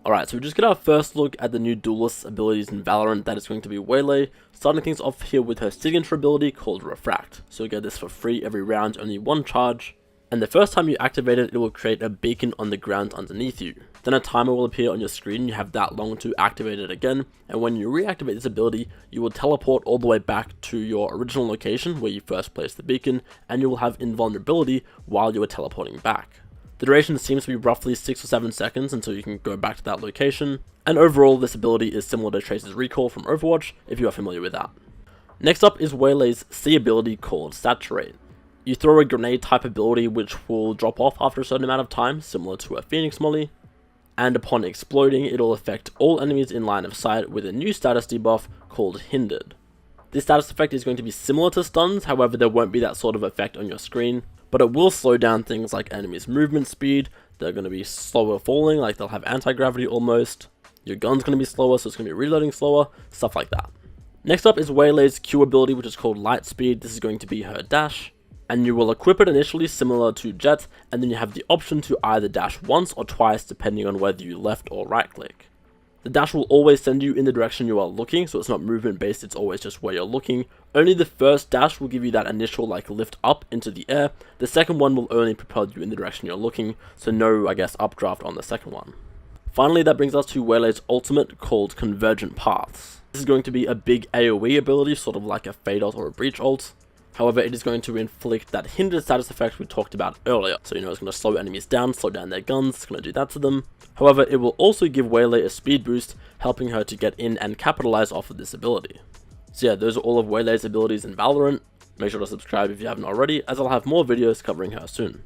Alright, so we just get our first look at the new duelist abilities in Valorant. That is going to be Waylay, starting things off here with her signature ability called Refract. So you get this for free every round, only one charge, and the first time you activate it, it will create a beacon on the ground underneath you. Then a timer will appear on your screen. You have that long to activate it again, and when you reactivate this ability, you will teleport all the way back to your original location where you first placed the beacon, and you will have invulnerability while you are teleporting back. The duration seems to be roughly 6 or 7 seconds until you can go back to that location, and overall this ability is similar to Tracer's Recall from Overwatch if you are familiar with that. Next up is Waylay's C ability called Saturate. You throw a grenade type ability which will drop off after a certain amount of time, similar to a Phoenix Molly, and upon exploding it will affect all enemies in line of sight with a new status debuff called Hindered. This status effect is going to be similar to stuns, however there won't be that sort of effect on your screen, but it will slow down things like enemies' movement speed. They're going to be slower falling, like they'll have anti-gravity almost. Your gun's going to be slower, so it's going to be reloading slower, stuff like that. Next up is Waylay's Q ability, which is called Light Speed. This is going to be her dash, and you will equip it initially similar to Jet, and then you have the option to either dash once or twice depending on whether you left or right click. The dash will always send you in the direction you are looking, so it's not movement based, it's always just where you're looking. Only the first dash will give you that initial lift up into the air. The second one will only propel you in the direction you're looking, so no, updraft on the second one. Finally, that brings us to Waylay's ultimate called Convergent Paths. This is going to be a big AoE ability, sort of like a Fade ult or a Breach ult. However, it is going to inflict that hindered status effect we talked about earlier. So it's going to slow enemies down, slow down their guns, it's going to do that to them. However, it will also give Waylay a speed boost, helping her to get in and capitalize off of this ability. So yeah, those are all of Waylay's abilities in Valorant. Make sure to subscribe if you haven't already, as I'll have more videos covering her soon.